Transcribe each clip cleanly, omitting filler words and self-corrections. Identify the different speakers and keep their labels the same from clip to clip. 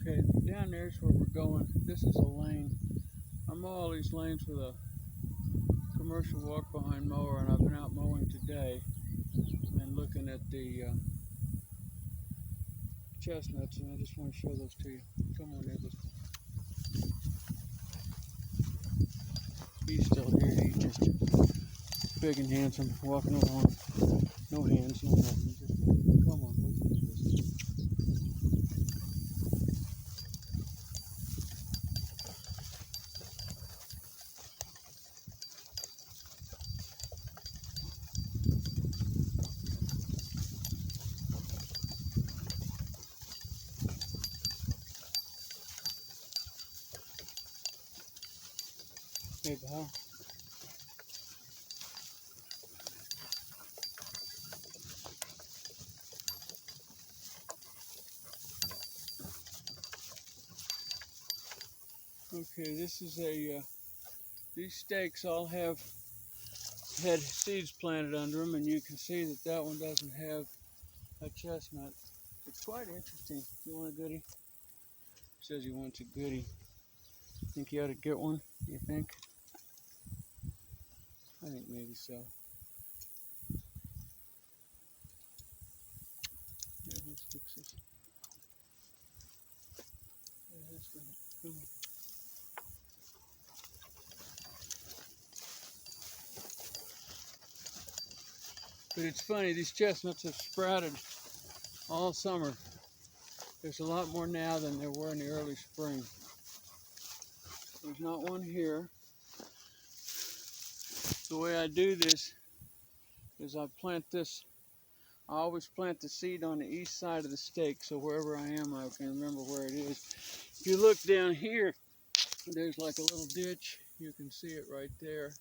Speaker 1: Okay, down there's where we're going. This is a lane. I mow all these lanes with a commercial walk behind mower, and I've been out mowing today and looking at the chestnuts, and I just want to show those to you. Come on, Ed, let's go. He's still here. He's just big and handsome, walking along. No hands, no nothing. Just, come on, let's do this. Hey, pal. Okay, this is these stakes all had seeds planted under them, and you can see that that one doesn't have a chestnut. It's quite interesting. You want a goodie? Says he wants a goodie. Think you ought to get one? You think? I think maybe so. Yeah, let's fix this. Yeah, that's good. Come on. But it's funny, these chestnuts have sprouted all summer. There's a lot more now than there were in the early spring. There's not one here. The way I do this is I always plant the seed on the east side of the stake, so wherever I am, I can remember where it is. If you look down here, there's like a little ditch. You can see it right there.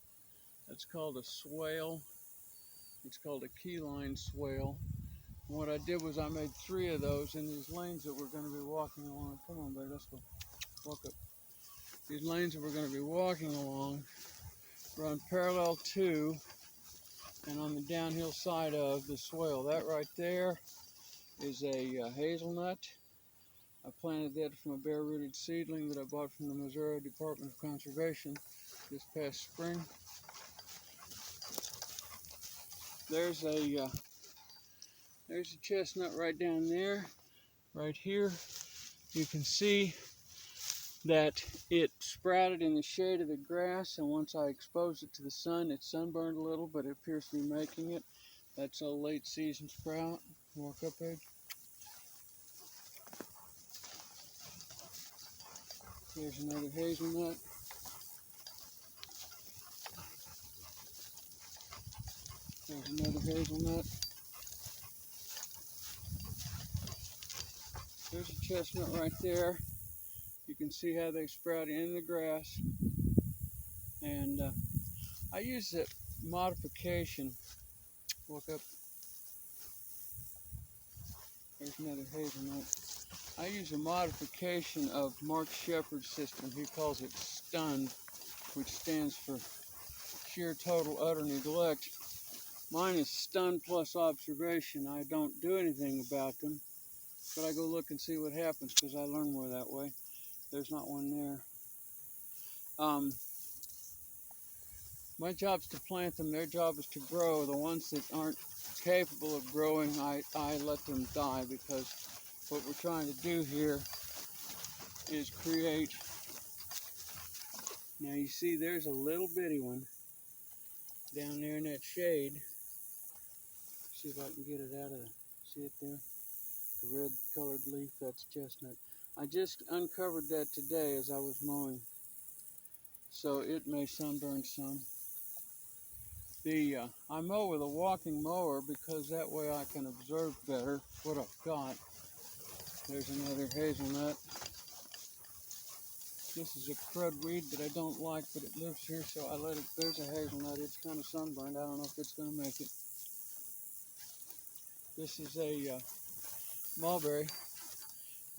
Speaker 1: That's called a swale. It's called a keyline swale. And what I did was I made 3 of those in these lanes that we're going to be walking along. Come on, buddy, let's go. Walk up. These lanes that we're going to be walking along run parallel to and on the downhill side of the swale. That right there is a hazelnut. I planted that from a bare-rooted seedling that I bought from the Missouri Department of Conservation this past spring. There's a chestnut right down there. Right here, you can see that it sprouted in the shade of the grass, and once I exposed it to the sun, it sunburned a little, but it appears to be making it. That's a late season sprout. Walk up, Ed. There's another hazelnut. There's another hazelnut. There's a chestnut right there. You can see how they sprout in the grass. And I use a modification. Walk up. There's another hazelnut. I use a modification of Mark Shepard's system. He calls it STUN, which stands for sheer total utter neglect. Mine is stun plus observation. I don't do anything about them, but I go look and see what happens because I learn more that way. There's not one there. My job's to plant them. Their job is to grow. The ones that aren't capable of growing, I let them die, because what we're trying to do here is create. Now you see there's a little bitty one down there in that shade. See if I can get it out of the, see it there? The red colored leaf, that's chestnut. I just uncovered that today as I was mowing, so it may sunburn some. I mow with a walking mower because that way I can observe better what I've got. There's another hazelnut. This is a crud weed that I don't like, but it lives here, so I let it. There's a hazelnut. It's kind of sunburned. I don't know if it's going to make it. This is a mulberry.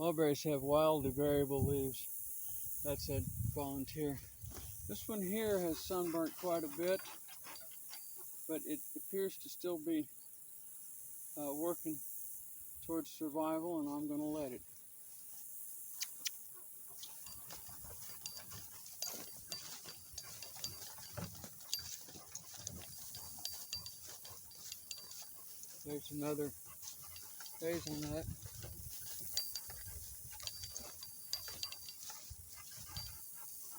Speaker 1: Mulberries have wildly variable leaves. That's a volunteer. This one here has sunburnt quite a bit, but it appears to still be working towards survival, and I'm going to let it. There's another hazelnut.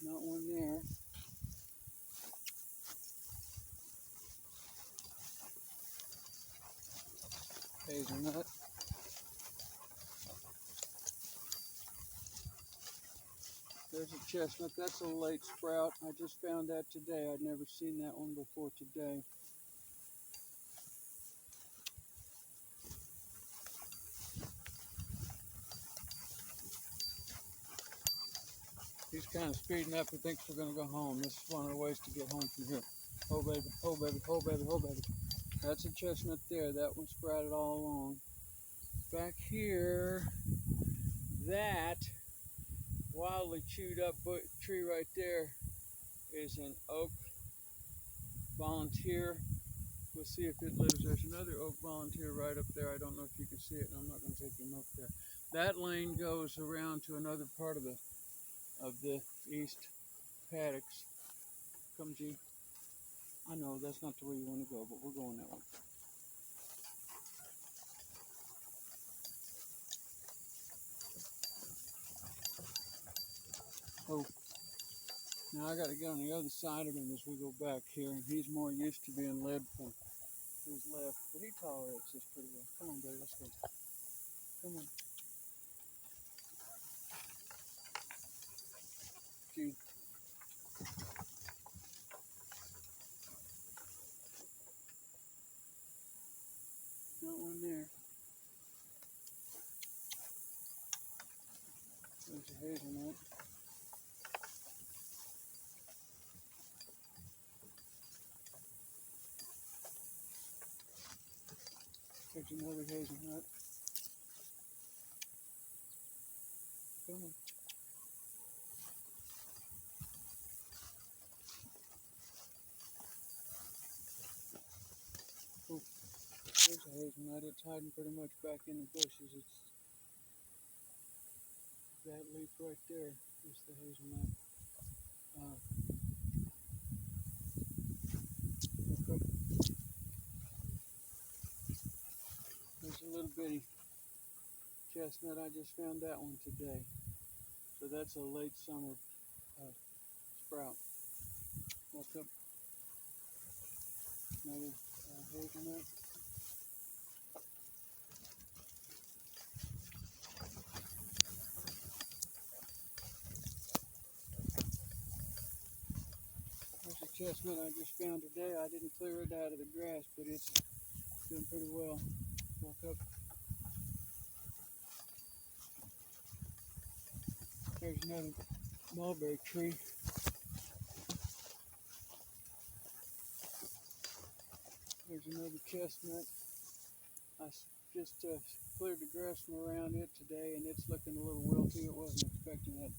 Speaker 1: Not one there. Hazelnut. There's a chestnut. That's a late sprout. I just found that today. I'd never seen that one before today. He's kind of speeding up. He thinks we're going to go home. This is one of the ways to get home from here. Oh, baby. Oh, baby. Oh, baby. Oh, baby. That's a chestnut there. That one sprouted all along. Back here, that wildly chewed up tree right there is an oak volunteer. We'll see if it lives. There's another oak volunteer right up there. I don't know if you can see it, and I'm not going to take him up there. That lane goes around to another part of the east paddocks. Come, G. I know that's not the way you want to go, but we're going that way. Oh, now I got to get on the other side of him as we go back here. He's more used to being led from his left, but he tolerates this pretty well. Come on, buddy, let's go. Come on. Gee. Not one there. There's a hazelnut. There's another hazelnut. Come on. Oh, there's a hazelnut. It's hiding pretty much back in the bushes. It's that leaf right there is the hazelnut. Look up. There's a little bitty chestnut. I just found that one today. So that's a late summer sprout. Look up. Another hazelnut. There's a chestnut I just found today. I didn't clear it out of the grass, but it's doing pretty well. Walk up. There's another mulberry tree. There's another chestnut. I just cleared the grass from around it today, and it's looking a little wilty. It wasn't expecting that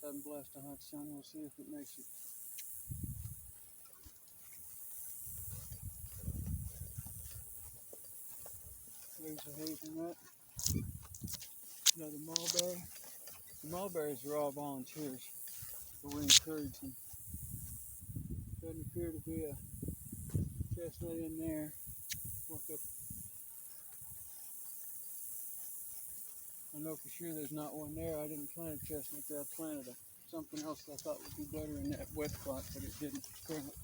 Speaker 1: sudden blast of hot sun. We'll see if it makes it. There's a hazelnut. Another mulberry. The mulberries are all volunteers, but we encourage them. Doesn't appear to be a chestnut in there. Walk up. I know for sure there's not one there. I didn't plant a chestnut there. I planted something else that I thought would be better in that wet spot, but it didn't spring it.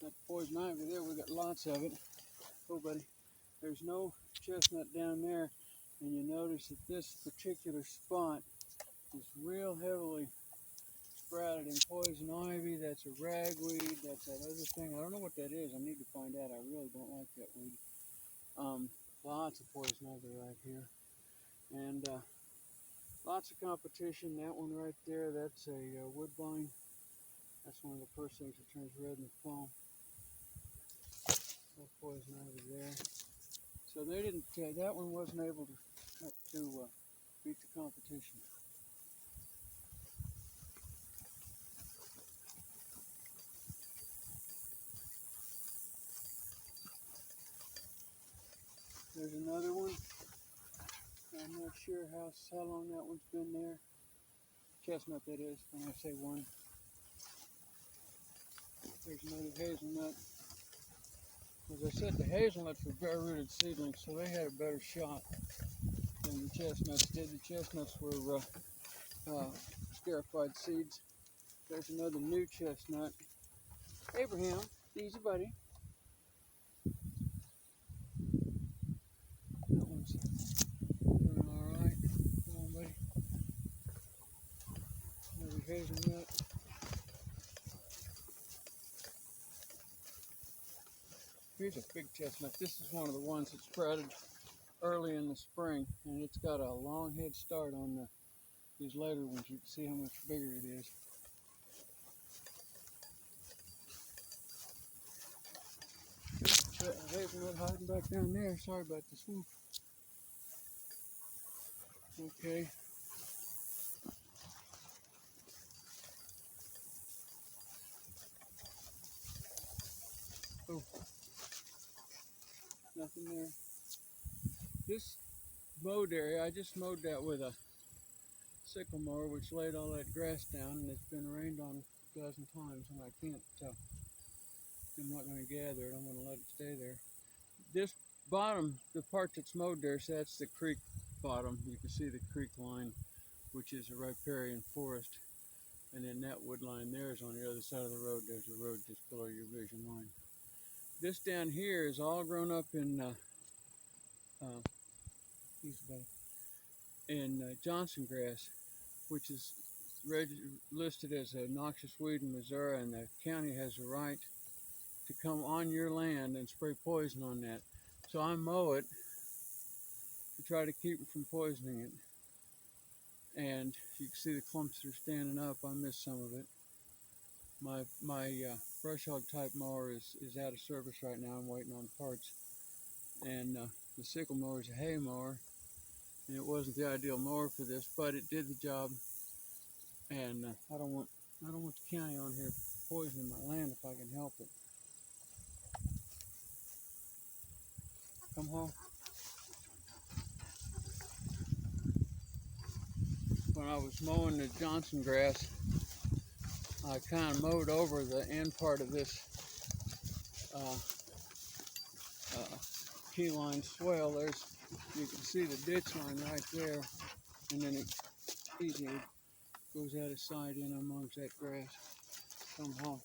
Speaker 1: That poison ivy there, we got lots of it. Oh, buddy. There's no chestnut down there, and you notice that this particular spot is real heavily sprouted in poison ivy. That's a ragweed. That's that other thing. I don't know what that is. I need to find out. I really don't like that weed. Lots of poison ivy right here, and lots of competition. That one right there, that's a woodbine. That's one of the first things that turns red in the fall. No poison ivy there. So they didn't. That one wasn't able to beat the competition. There's another one. I'm not sure how long that one's been there. Chestnut, that is, when I say one. There's another hazelnut. As I said, the hazelnuts were bare-rooted seedlings, so they had a better shot than the chestnuts did. The chestnuts were scarified seeds. There's another new chestnut. Abraham, easy buddy. That one's doing all right. Come on, buddy. Another hazelnut. Here's a big chestnut. This is one of the ones that sprouted early in the spring, and it's got a long head start on these later ones. You can see how much bigger it is. Hazelnut hiding back down there. Sorry about the swoop. Okay. Oh, nothing there. This mowed area, I just mowed that with a sickle mower, which laid all that grass down, and it's been rained on a dozen times, and I can't, I'm not going to gather it. I'm going to let it stay there. This bottom, the part that's mowed there, so that's the creek bottom. You can see the creek line, which is a riparian forest, and then that wood line there is on the other side of the road. There's a road just below your vision line. This down here is all grown up in Johnson grass, which is listed as a noxious weed in Missouri, and the county has a right to come on your land and spray poison on that. So I mow it to try to keep them from poisoning it. And you can see the clumps that are standing up. I missed some of it. My brush hog type mower is out of service right now. I'm waiting on parts. And the sickle mower is a hay mower, and it wasn't the ideal mower for this, but it did the job. And I don't want the county on here poisoning my land if I can help it. Come home. When I was mowing the Johnson grass, I kind of mowed over the end part of this key line swale. You can see the ditch line right there, and then it easily goes out of sight in amongst that grass. Come home.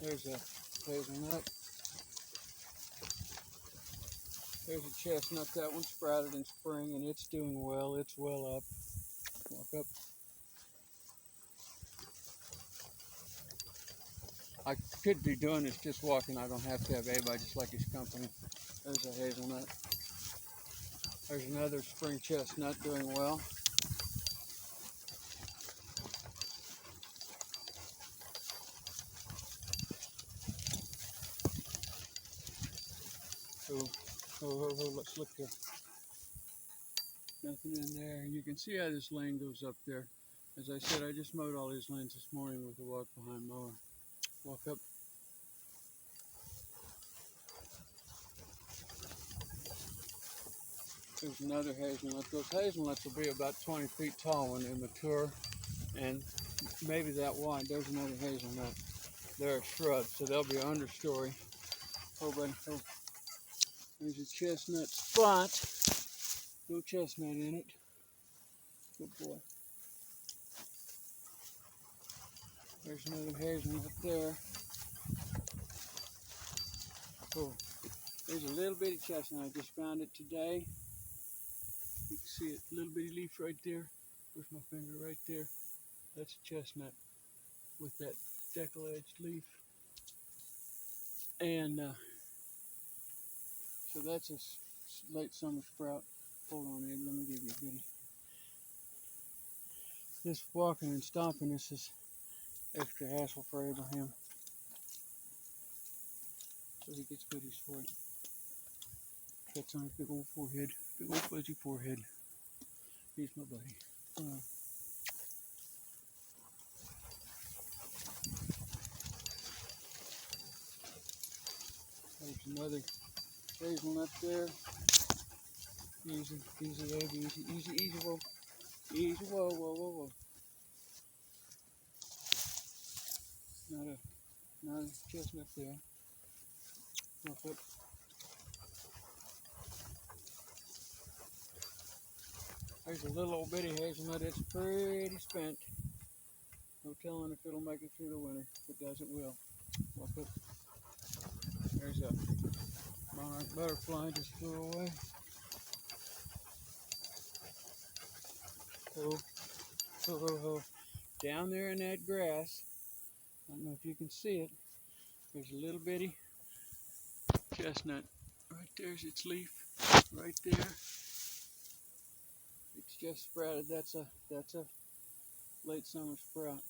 Speaker 1: There's a hazelnut. There's a chestnut. That one sprouted in spring, and it's doing well. It's well up. Walk up. I could be doing this just walking. I don't have to have Abe. I just like his company. There's a hazelnut. There's another spring chestnut doing well. Oh, let's look here. Nothing in there. You can see how this lane goes up there. As I said, I just mowed all these lanes this morning with a walk behind mower. Walk up. There's another hazelnut. Those hazelnuts will be about 20 feet tall when they mature, and maybe that wide. There's another hazelnut. They're a shrub, so they'll be an understory. Oh, buddy. Oh. There's a chestnut spot. No chestnut in it. Good boy. There's another hazelnut there. Oh, there's a little bitty chestnut. I just found it today. You can see it, little bitty leaf right there. Where's my finger? Right there. That's a chestnut with that deckle-edged leaf. And so that's a late summer sprout. Hold on, Abe, let me give you a goodie. This walking and stomping, this is extra hassle for Abraham. So he gets goodies for it. That's on his big old forehead, big old fuzzy forehead. He's my buddy. There's another hazelnut there. Easy, easy, Abe, easy, easy, easy, whoa. Easy, whoa. not a chestnut there. Look up. There's a little old bitty hazelnut. It's pretty spent. No telling if it'll make it through the winter. If it does, it will. Look up. There's a monarch butterfly just flew away. Oh, oh, oh, oh. Down there in that grass, I don't know if you can see it, there's a little bitty chestnut. Right there's its leaf. Right there. It's just sprouted. That's a late summer sprout.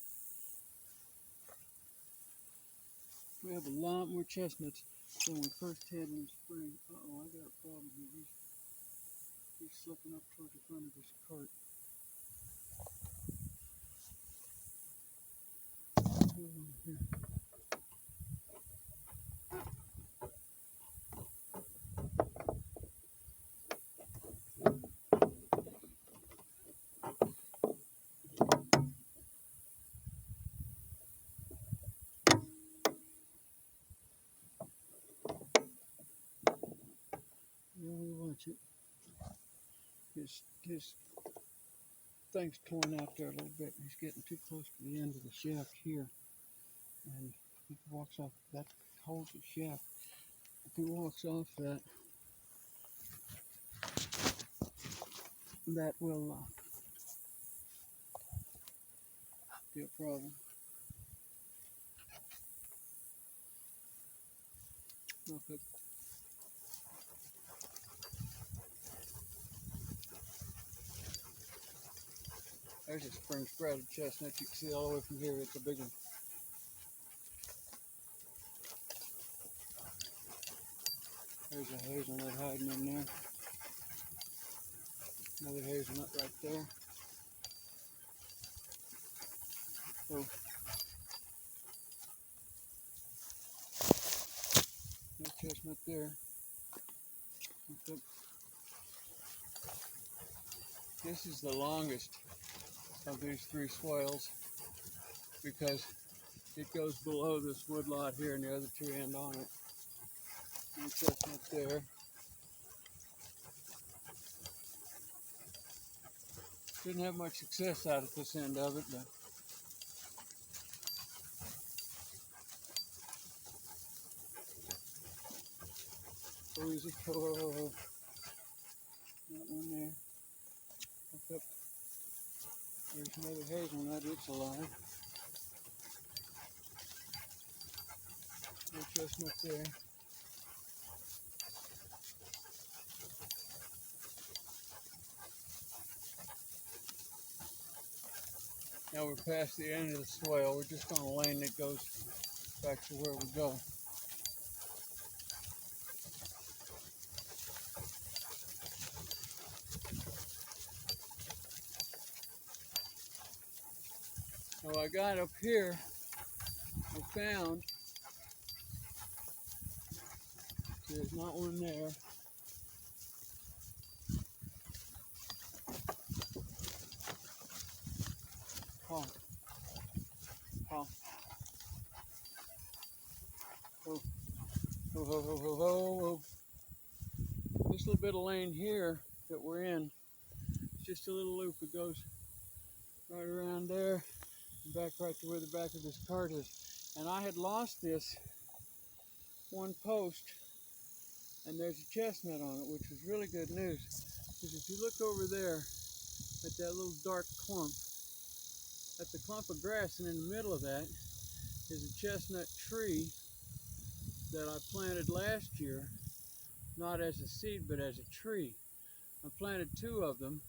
Speaker 1: We have a lot more chestnuts than we first had in the spring. Uh-oh, I got a problem here. He's slipping up towards the front of this cart. Here. Yeah, we watch it. His thing's torn out there a little bit. He's getting too close to the end of the shaft here. And he walks off, that holds the shaft. If he walks off that, that will be a problem. Okay. There's a spring sprouted chestnut. You can see all the way from here. It's a big one. There's a hazelnut hiding in there. Another hazelnut right there. Oh, no chestnut there. Okay. This is the longest of these three swales because it goes below this woodlot here and the other two end on it. No chestnut there. Didn't have much success out at this end of it, but so easy. Oh. That one there. Look up. There's another hazelnut. It's alive. No chestnut there. Now we're past the end of the swale. We're just on a lane that goes back to where we go. So I got up here, I found, there's not one there. Oh. Oh. Oh. This little bit of lane here that we're in, it's just a little loop. It goes right around there and back right to where the back of this cart is. And I had lost this one post, and there's a chestnut on it, which was really good news. Because if you look over there at that little dark clump, at the clump of grass, and in the middle of that is a chestnut tree that I planted last year, not as a seed, but as a tree. I planted two of them,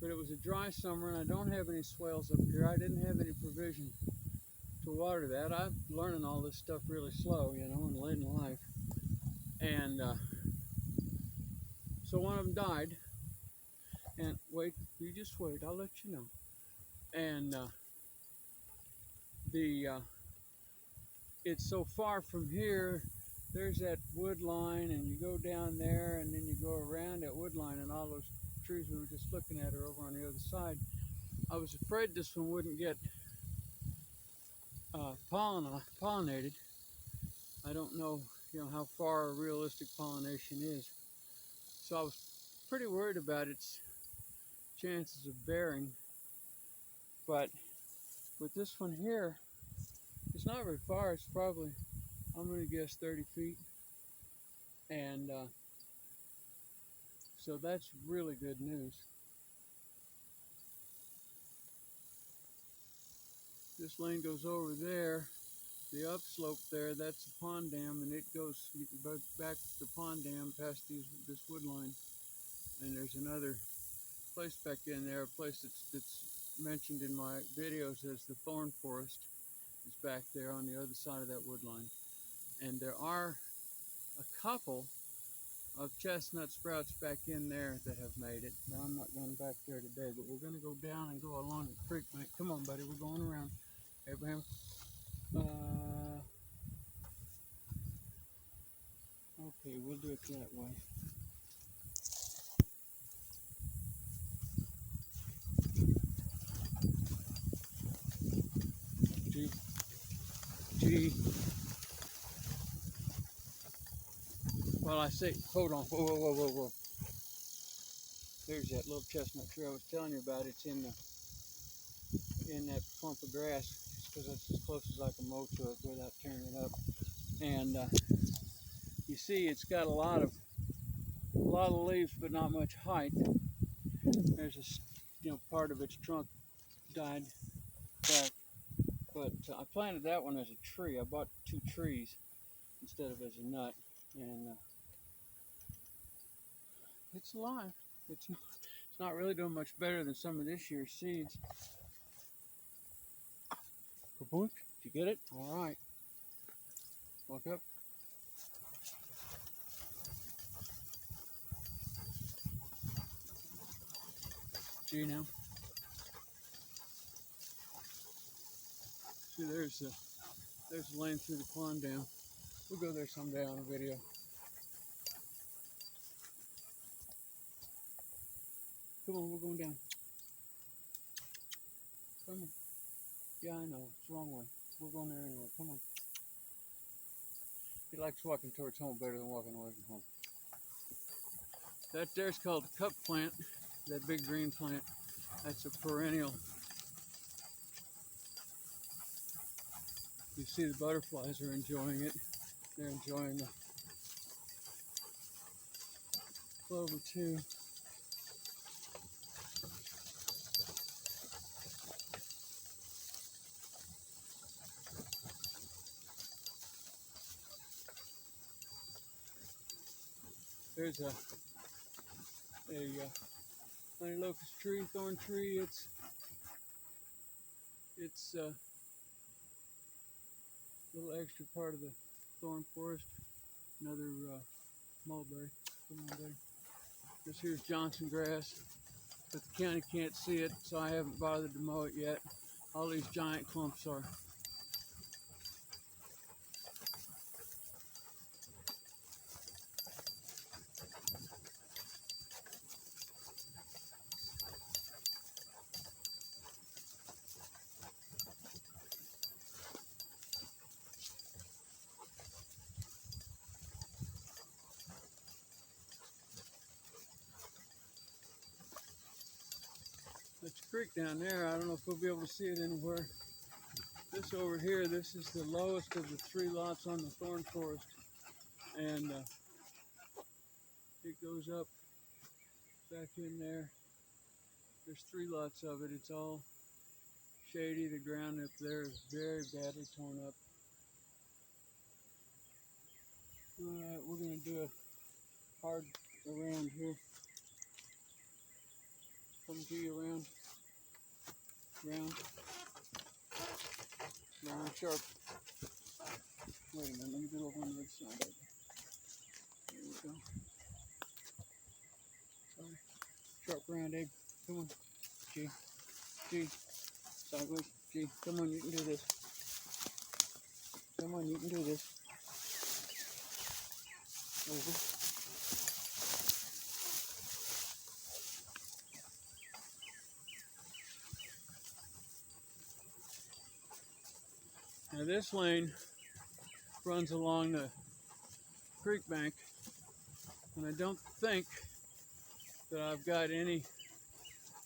Speaker 1: but it was a dry summer and I don't have any swales up here. I didn't have any provision to water that. I'm learning all this stuff really slow, you know, and late in life. And so one of them died. And wait, you just wait, I'll let you know. And it's so far from here. There's that wood line, and you go down there, and then you go around that wood line, and all those trees we were just looking at are over on the other side. I was afraid this one wouldn't get pollinated. I don't know, how far realistic pollination is. So I was pretty worried about its chances of bearing. But with this one here, it's not very far. It's probably, I'm going to guess 30 feet. And so that's really good news. This lane goes over there. The upslope there, that's the pond dam, and it goes back to the pond dam past this wood line. And there's another place back in there, a place that's mentioned in my videos as the thorn forest. Is back there on the other side of that wood line. And there are a couple of chestnut sprouts back in there that have made it. But I'm not going back there today, but we're going to go down and go along the creek. Come on, buddy, we're going around. Abraham. Okay, we'll do it that way. G. Well, I say, hold on. Whoa. There's that little chestnut tree I was telling you about. It's in that clump of grass, because that's as close as I can mow to it without tearing it up. And you see, it's got a lot of leaves, but not much height. There's part of its trunk died back, but I planted that one as a tree. I bought 2 trees instead of as a nut, and it's alive. It's not really doing much better than some of this year's seeds. Kaboom! Did you get it? All right. Walk up. G now. See, there's a lane through the pond dam. We'll go there someday on a video. Come on, we're going down. Come on. Yeah, I know. It's the wrong way. We're going there anyway. Come on. He likes walking towards home better than walking away from home. That there's called a cup plant. That big green plant. That's a perennial. You see the butterflies are enjoying it. They're enjoying the clover too. There's a honey locust tree, thorn tree. It's a little extra part of the thorn forest. Another mulberry. Come on, buddy. This here's Johnson grass, but the county can't see it, so I haven't bothered to mow it yet. All these giant clumps are. There's a creek down there. I don't know if we'll be able to see it anywhere. This over here, this is the lowest of the 3 lots on the thorn forest. And it goes up back in there. There's 3 lots of it. It's all shady. The ground up there is very badly torn up. Alright, we're going to do a hard around here. Come to you around. Round sharp. Wait a minute, let me get over on the other side of it. There we go. Sorry. Sharp round, Abe. Come on. G. Sideways. G. Come on, you can do this. Come on, you can do this. Over. Now this lane runs along the creek bank, and I don't think that I've got any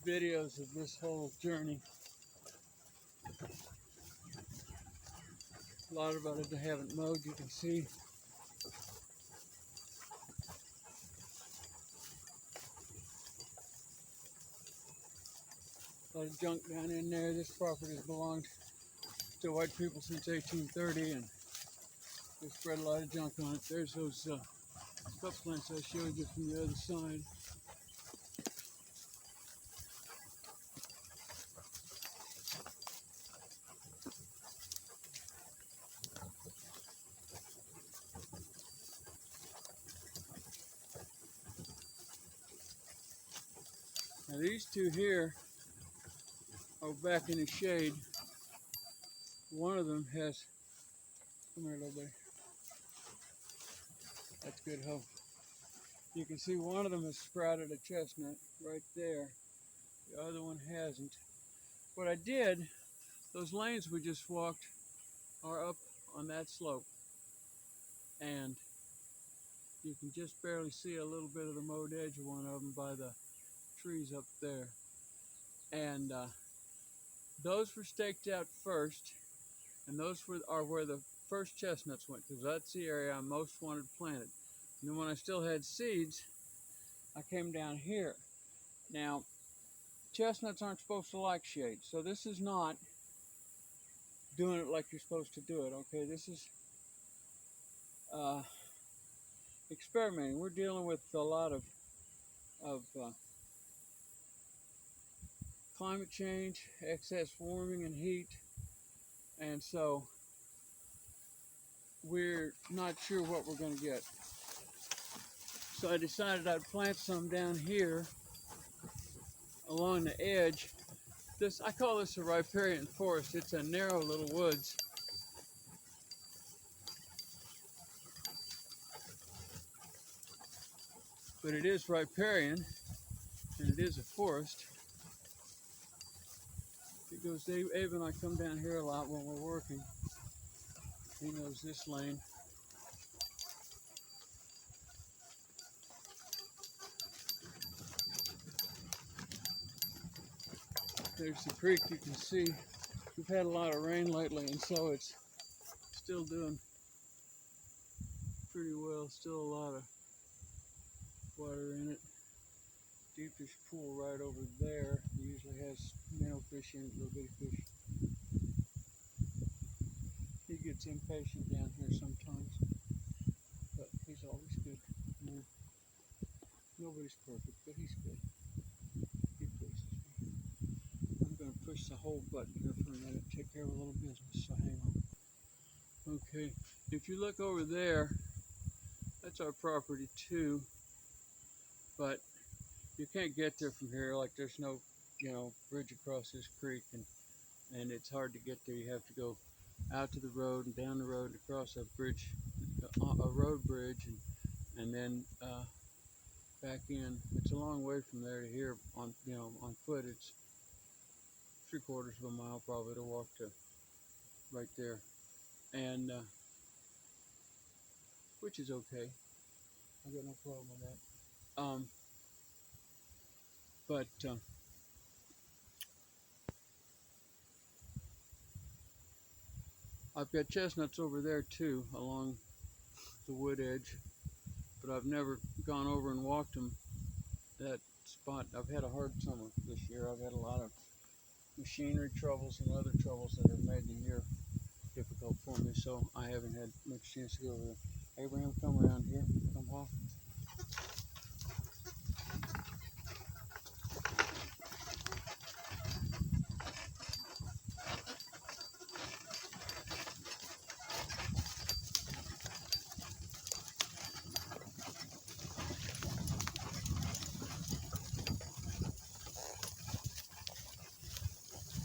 Speaker 1: videos of this whole journey. A lot about it I haven't mowed, you can see. A lot of junk down in there. This property has belonged to white people since 1830, and they spread a lot of junk on it. There's those cup plants I showed you from the other side. Now these two here are back in the shade. One of them has, come here little buddy. That's good hope. You can see one of them has sprouted a chestnut right there. The other one hasn't. What I did, those lanes we just walked are up on that slope. And you can just barely see a little bit of the mowed edge of one of them by the trees up there. And those were staked out first, and those are where the first chestnuts went, because that's the area I most wanted planted. And then when I still had seeds, I came down here. Now, chestnuts aren't supposed to like shade, so this is not doing it like you're supposed to do it, okay? This is experimenting. We're dealing with a lot of climate change, excess warming and heat, and so we're not sure what we're going to get. So I decided I'd plant some down here along the edge. I call this a riparian forest. It's a narrow little woods. But it is riparian, and it is a forest. Because Abe and I come down here a lot when we're working. He knows this lane. There's the creek, you can see. We've had a lot of rain lately, and so it's still doing pretty well. Still a lot of water in it. Deepest pool right over there. It usually has minnow fish in it, little bitty fish. He gets impatient down here sometimes, but he's always good. Yeah. Nobody's perfect, but he's good. He pleases me. I'm going to push the hold button here for a minute, take care of a little business, so hang on. Okay, if you look over there, that's our property too, but you can't get there from here. Like there's no, bridge across this creek, and it's hard to get there. You have to go out to the road and down the road and across a bridge, a road bridge, and then back in. It's a long way from there to here on foot. It's 3/4 of a mile probably to walk to right there, and which is okay. I got no problem with that. But I've got chestnuts over there too along the wood edge, but I've never gone over and walked them. That spot, I've had a hard summer this year. I've had a lot of machinery troubles and other troubles that have made the year difficult for me, so I haven't had much chance to go over there. Abraham, come around here. Come off.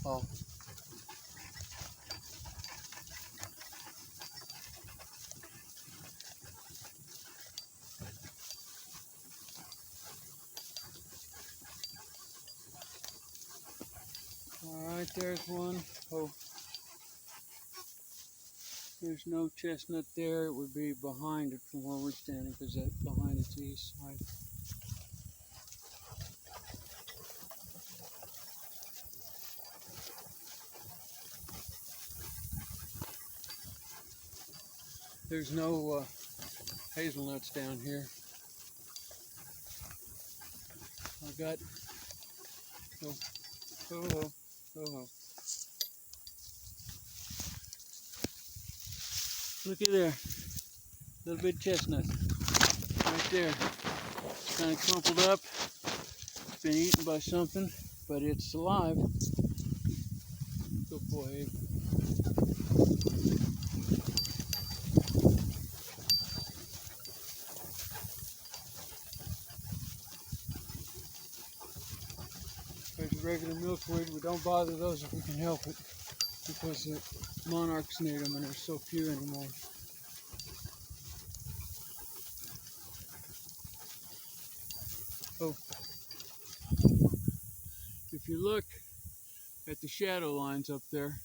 Speaker 1: Oh. All right, there's one. Oh. There's no chestnut there. It would be behind it from where we're standing because that behind it's the east side. There's no hazelnuts down here. I got, oh, oh, oh, oh. Looky there, little bit chestnut, right there. It's kind of crumpled up, been eaten by something, but it's alive. Good boy, Abe. There's a regular milkweed. We don't bother those if we can help it, because the monarchs need them and there's so few anymore. Oh, if you look at the shadow lines up there,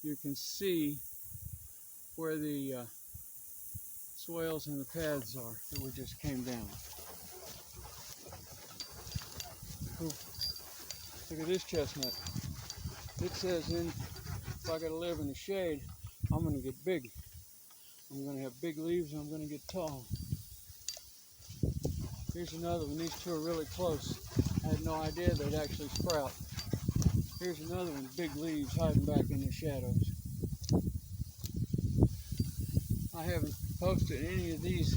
Speaker 1: you can see where the swales and the paths are that we just came down. Oh, look at this chestnut. It says if I gotta live in the shade, I'm gonna get big. I'm gonna have big leaves and I'm gonna get tall. Here's another one. These two are really close. I had no idea they'd actually sprout. Here's another one, big leaves hiding back in the shadows. I haven't posted any of these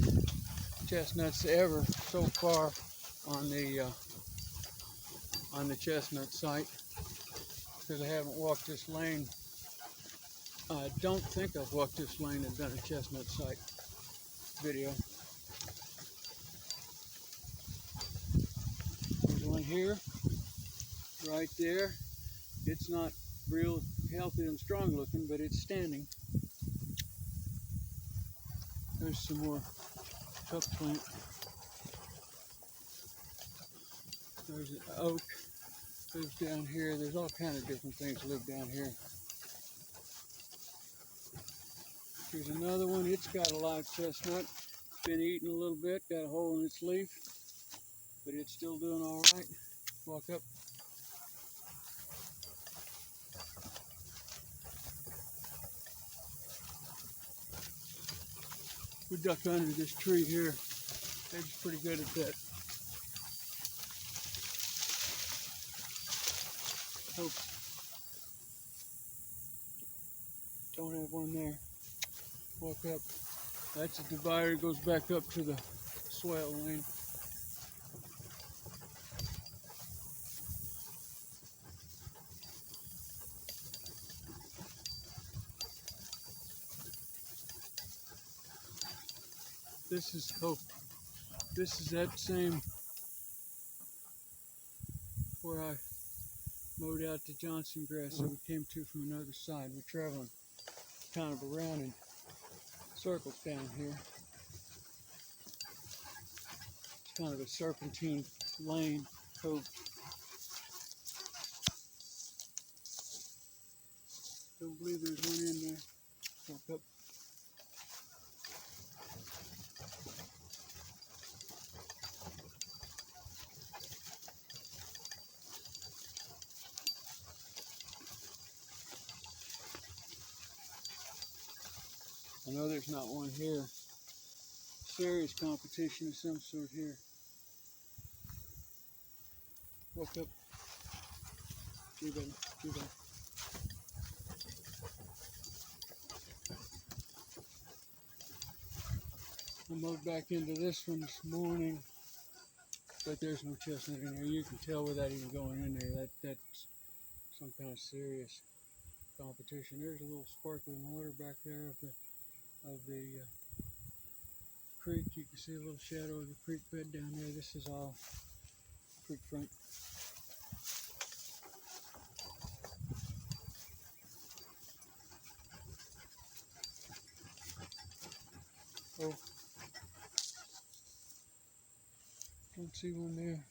Speaker 1: chestnuts ever so far on the chestnut site because I haven't walked this lane. I don't think I've walked this lane and done a chestnut site video. There's one here, right there. It's not real healthy and strong looking, but it's standing. There's some more cup plant. There's an oak, lives down here. There's all kind of different things live down here. Here's another one. It's got a live chestnut. It's been eaten a little bit, got a hole in its leaf, but it's still doing all right. Walk up. We duck under this tree here. They're pretty good at that. Hope don't have one there. Walk up. That's a divider, goes back up to the swale lane. This is hope. This is that same where I mowed out the Johnson grass that we came to from another side. We're traveling kind of around in circles down here. It's kind of a serpentine lane, cove. Don't believe there's one in there. Walk up. I know there's not one here. Serious competition of some sort here. Walk up. Gee, buddy. Gee, buddy. I mowed back into this one this morning, but there's no chestnut in there. You can tell without even going in there. That's some kind of serious competition. There's a little sparkling water back there of the creek. You can see a little shadow of the creek bed down there. This is all creek front. Oh, don't see one there.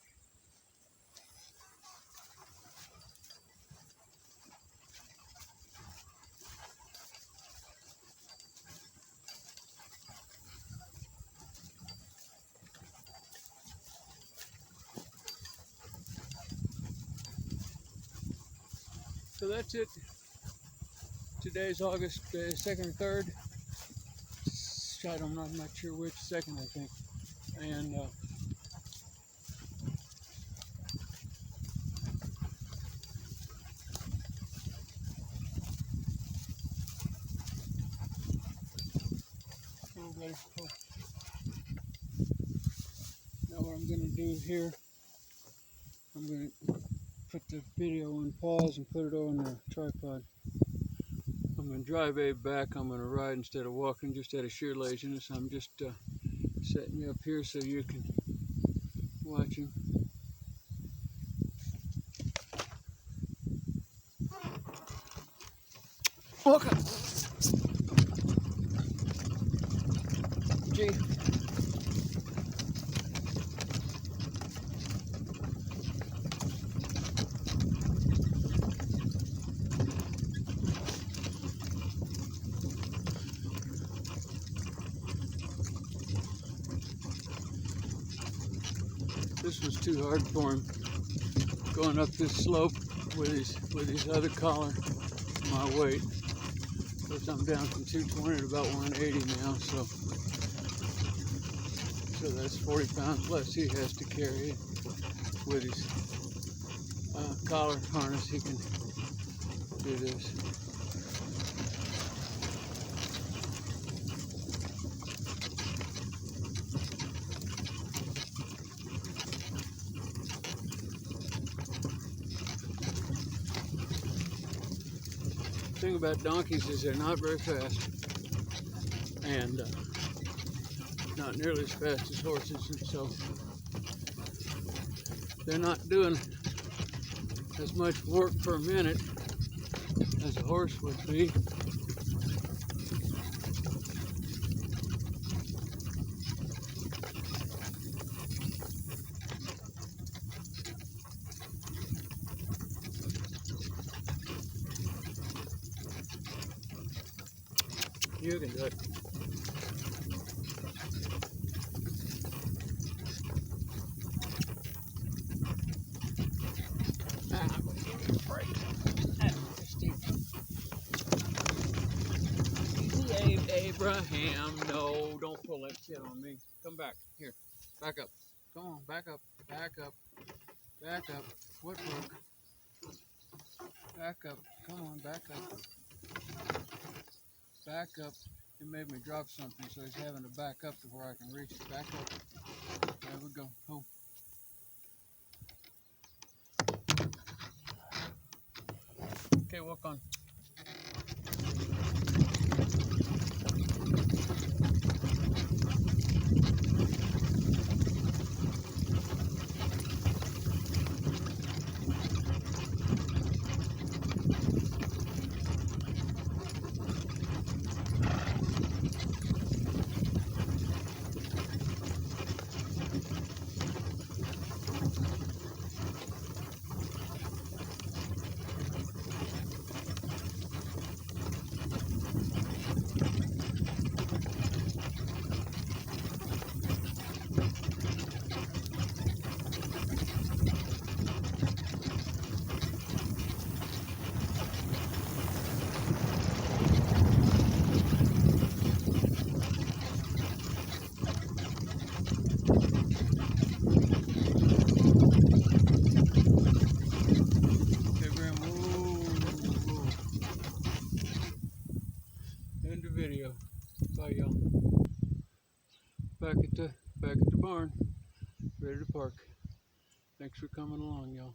Speaker 1: So that's it. Today's August 2nd or 3rd. I'm not sure which, 2nd I think. And now what I'm going to do here, I'm going to put the video on pause and put it on the tripod. I'm going to drive Abe back. I'm going to ride instead of walking, just out of sheer laziness. I'm just setting you up here so you can watch him. Walk up. Gee. This was too hard for him, going up this slope with his other collar, my weight. Because I'm down from 220 to about 180 now, so that's 40 pounds less he has to carry. With his collar harness, he can do this. The thing about donkeys is they're not very fast, and not nearly as fast as horses, and so they're not doing as much work per minute as a horse would be. You can do it. Abraham, no, don't pull that shit on me. Come back. Here. Back up. Come on, back up. Back up. Back up. What broke? Back up. Come on, back up. Back up. It made me drop something, so he's having to back up to where I can reach it. Back up. There we go. Home. Okay, walk on. End the video. Bye, y'all. Back at the barn, ready to park. Thanks for coming along, y'all.